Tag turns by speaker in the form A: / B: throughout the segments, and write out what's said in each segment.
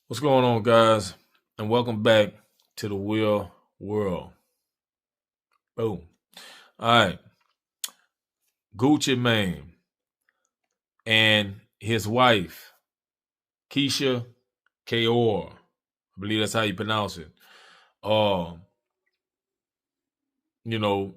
A: What's going on, guys? And welcome back to the Real World. Boom. All right. Gucci Mane and his wife, Keyshia Kaor. I believe that's how you pronounce it. Uh, you know,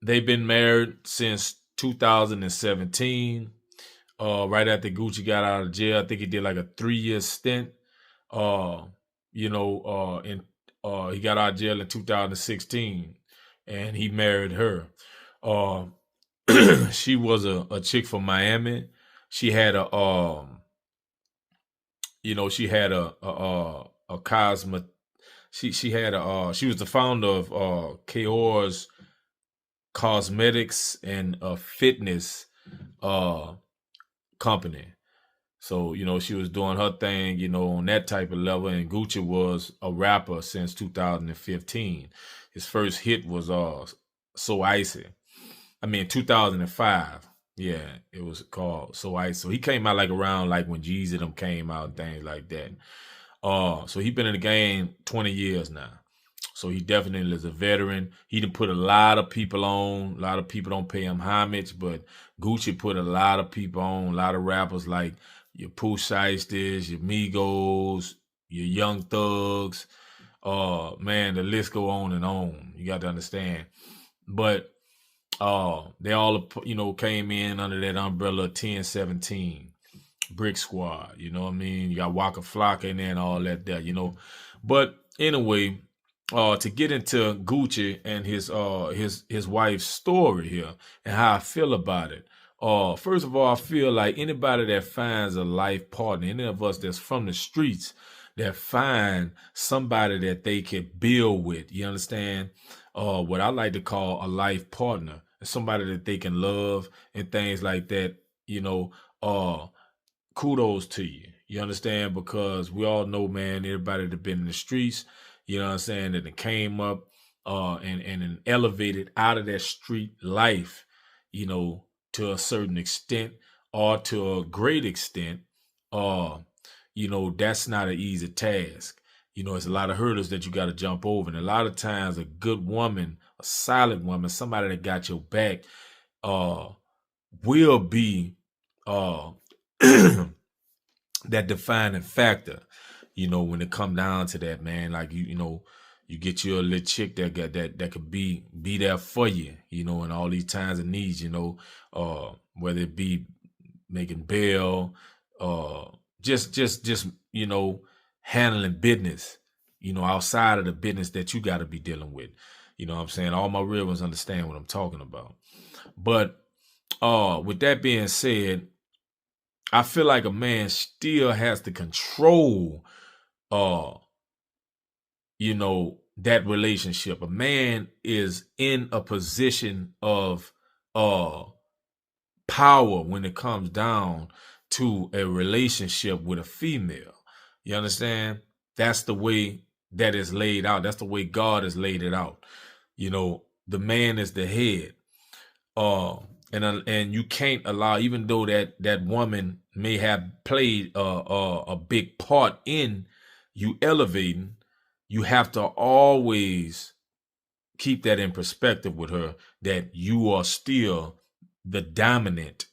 A: they've been married since 2017. Right after Gucci got out of jail. I think he did like a 3-year stint. Uh, in he got out of jail in 2016 and he married her. Uh, she was a chick from Miami. She had she had a cosmet. She had she was the founder of Kaor's cosmetics and fitness uh company. So, she was doing her thing, on that type of level. And Gucci was a rapper since 2015. His first hit was So Icy. 2005. Yeah, it was called So Icy. So he came out like around like when Jeezy them came out and things like that. So he been in the game 20 years now. So he definitely is a veteran. He done put a lot of people on. A lot of people don't pay him homage, but Gucci put a lot of people on. A lot of rappers like your Pooh Shiesters, your Migos, your Young Thugs. Man, the list go on and on. You got to understand. But they all, came in under that umbrella of 1017. Brick Squad, you know what I mean? You got Waka Flocka in there and all that there, But anyway, to get into Gucci and his wife's story here and how I feel about it. First of all, I feel like anybody that finds a life partner, any of us that's from the streets that find somebody that they can build with, you understand? What I like to call a life partner, somebody that they can love and things like that, kudos to you. You understand? Because we all know, man, everybody that been in the streets, you know what I'm saying, that it came up and elevated out of that street life, to a certain extent or to a great extent, that's not an easy task. It's a lot of hurdles that you got to jump over. And a lot of times a good woman, a solid woman, somebody that got your back, will be uh that defining factor, when it come down to that, man. Like you get you a little chick that got that could be there for you, in all these times of needs, whether it be making bail, just handling business, outside of the business that you got to be dealing with. You know what I'm saying? All my real ones understand what I'm talking about. But with that being said, I feel like a man still has to control, uh, that relationship. A man is in a position of power when it comes down to a relationship with a female. You understand? That's the way that is laid out. That's the way God has laid it out. The man is the head. And you can't allow, even though that woman may have played a big part in you elevating, you have to always keep that in perspective with her, that you are still the dominant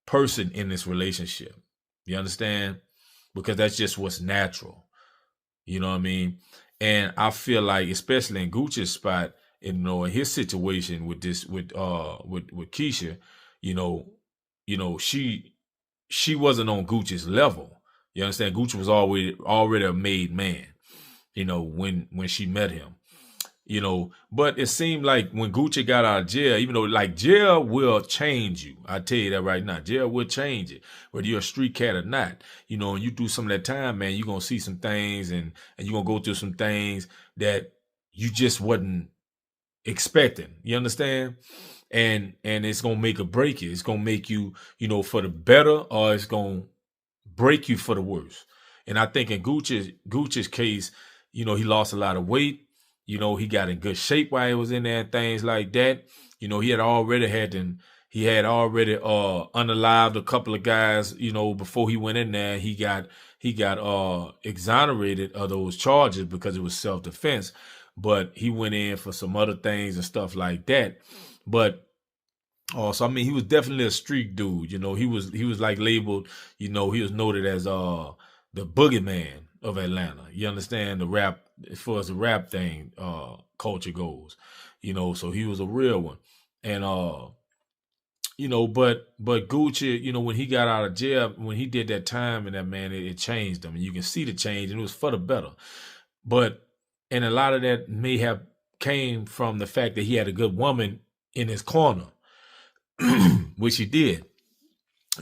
A: person in this relationship. You understand? Because that's just what's natural. You know what I mean? And I feel like, especially in Gucci's spot, in his situation with Keyshia, she wasn't on Gucci's level. You understand? Gucci was already a made man, when she met him. But it seemed like when Gucci got out of jail, even though like jail will change you. I tell you that right now. Jail will change it, whether you're a street cat or not. And you do some of that time, man, you're gonna see some things and you're gonna go through some things that you just wasn't expecting. You understand? And it's gonna make or break you. It's gonna make you, for the better, or it's gonna break you for the worse. And I think in Gucci's case, he lost a lot of weight. He got in good shape while he was in there and things like that. He had already had He had already unalived a couple of guys, before he went in there. He got exonerated of those charges because it was self-defense, but he went in for some other things and stuff like that. But so I mean, he was definitely a street dude. He was like labeled. He was noted as the boogeyman of Atlanta. You understand, the rap, as far as the rap thing culture goes. So he was a real one. And but Gucci, when he got out of jail, when he did that time, and that, man, it changed him, and you can see the change, and it was for the better. But and a lot of that may have came from the fact that he had a good woman in his corner, which he did.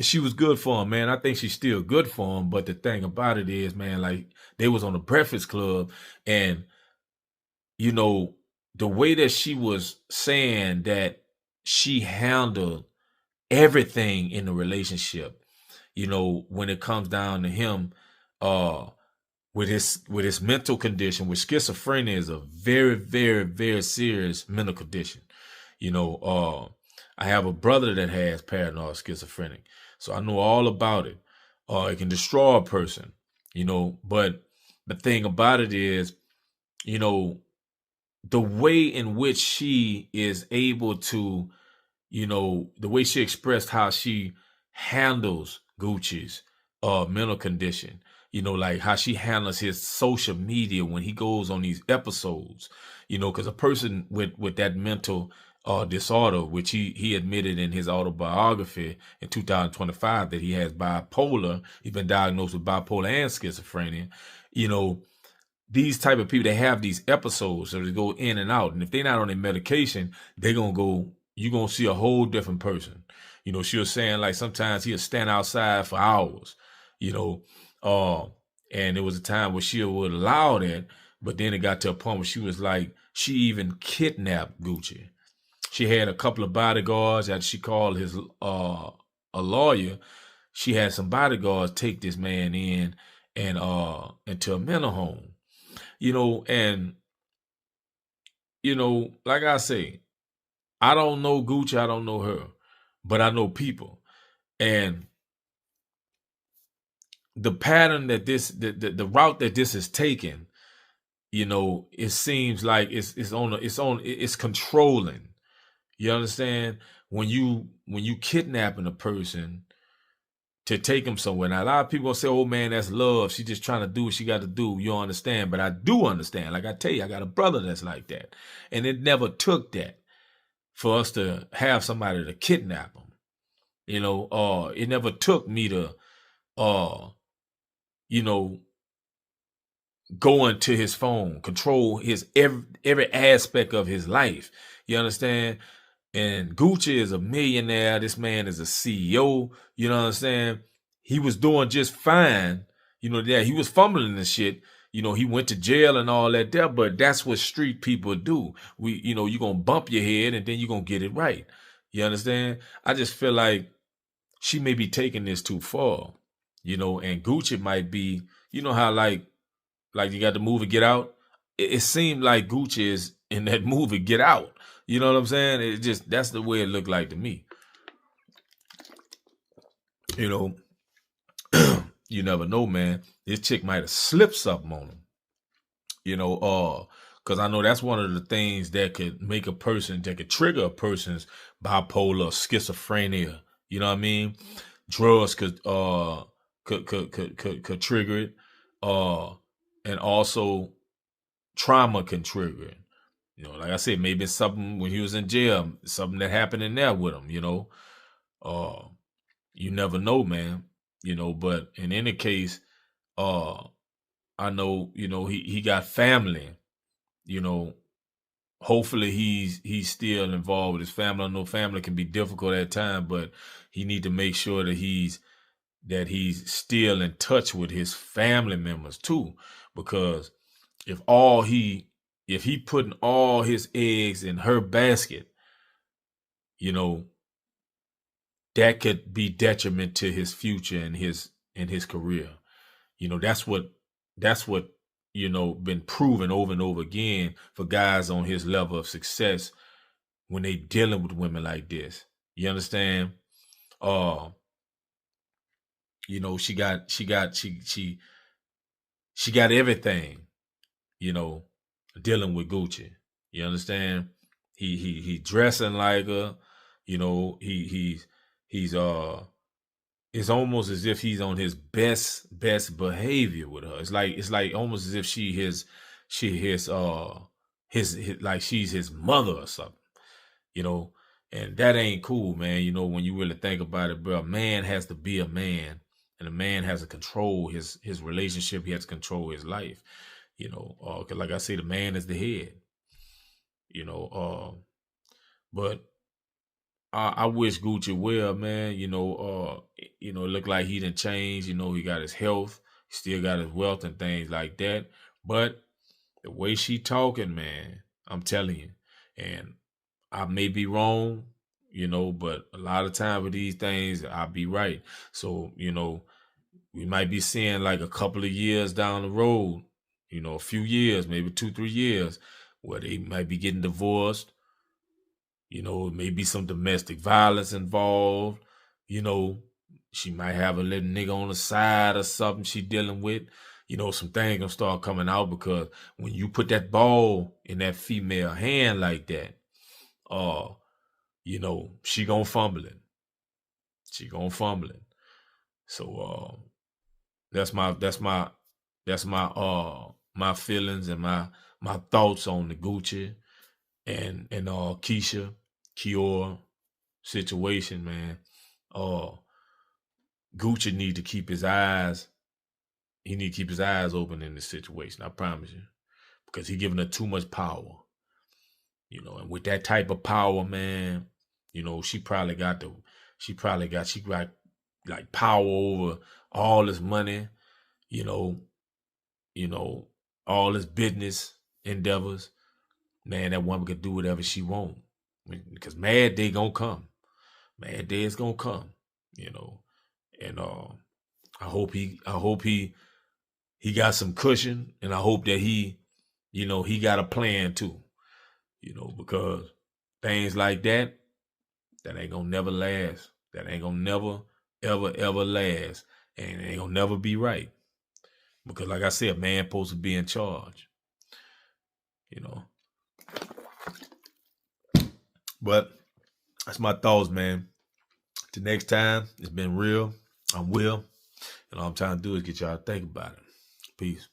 A: She was good for him, man. I think she's still good for him. But the thing about it is, man, like, they was on the Breakfast Club, and the way that she was saying that she handled everything in the relationship, when it comes down to him, with his mental condition, with schizophrenia is a very, very, very serious mental condition. I have a brother that has paranoid schizophrenic, so I know all about it. It can destroy a person, but the thing about it is, the way in which she is able to, the way she expressed how she handles Gucci's mental condition, like how she handles his social media when he goes on these episodes, because a person with that mental disorder, which he admitted in his autobiography in 2025 that he has bipolar. He's been diagnosed with bipolar and schizophrenia. These type of people, they have these episodes, so they go in and out. And if they're not on their medication, you're going to see a whole different person. She was saying, like, sometimes he'll stand outside for hours, and there was a time where she would allow that, but then it got to a point where she was like, she even kidnapped Gucci. She had a couple of bodyguards that she called his a lawyer. She had some bodyguards take this man in and into a mental home. And like I say, I don't know Gucci, I don't know her, but I know people. And the pattern that the route that this is taken, it seems like it's controlling. You understand? When you kidnapping a person to take him somewhere. Now, a lot of people gonna say, "Oh man, that's love. She just trying to do what she got to do." You don't understand, but I do understand. Like I tell you, I got a brother that's like that, and it never took that for us to have somebody to kidnap him. It never took me to, go into his phone, control his every aspect of his life. You understand? And Gucci is a millionaire. This man is a CEO. You know what I'm saying? He was doing just fine. Yeah, he was fumbling and shit. He went to jail and all that there, but that's what street people do. You're going to bump your head and then you're going to get it right. You understand? I just feel like she may be taking this too far, and Gucci might be, how like you got the movie Get Out? It seemed like Gucci is in that movie Get Out. You know what I'm saying? It just, that's the way it looked like to me. You never know, man. This chick might have slipped something on him. Because I know that's one of the things that could trigger a person's bipolar, schizophrenia. You know what I mean? Drugs could trigger it. And also trauma can trigger it. Like I said, maybe something when he was in jail, something that happened in there with him, you never know, man, but in any case, I know, he got family, hopefully he's still involved with his family. I know family can be difficult at times, but he need to make sure that he's still in touch with his family members too, because if he putting all his eggs in her basket, that could be detriment to his future and his career. That's what been proven over and over again for guys on his level of success when they dealing with women like this. You understand? Uh, she got everything, you know, dealing with Gucci. You understand? He dressing like her, you know, he's it's almost as if he's on his best behavior with her. It's like almost as if his like she's his mother or something, you know. And that ain't cool, man. You know, when you really think about it, bro, a man has to be a man, and a man has to control his relationship. He has to control his life, you know. 'Cause like I say, the man is the head, you know. But I wish Gucci well, man. You know, it look like he didn't change. You know, he got his health, he still got his wealth and things like that. But the way she talking, man, I'm telling you, and I may be wrong, you know, but a lot of time with these things, I'll be right. So, you know, we might be seeing like a couple of years down the road, you know, a few years, maybe 2, 3 years, where they might be getting divorced. You know, maybe some domestic violence involved. You know, she might have a little nigga on the side or something she dealing with. You know, some things gonna start coming out because when you put that ball in that female hand like that, uh, you know, she gonna fumble it. She gonna fumble it. So that's my feelings and my thoughts on the Gucci and Keyshia, Kiora situation, man. Uh Gucci need to keep his eyes. He need to keep his eyes open in this situation. I promise you, because he giving her too much power. You know, and with that type of power, man, you know, she got like power over all this money. You know, you know, all his business endeavors. Man, that woman could do whatever she want. Because mad day gonna come. Mad day is gonna come. You know, and I hope he got some cushion, and I hope that you know, he got a plan too. You know, because things like that ain't gonna never last. That ain't gonna never, ever last. And it ain't gonna never be right. Because like I said, man supposed to be in charge. You know. But that's my thoughts, man. Till next time, it's been real. I'm Will. And all I'm trying to do is get y'all to think about it. Peace.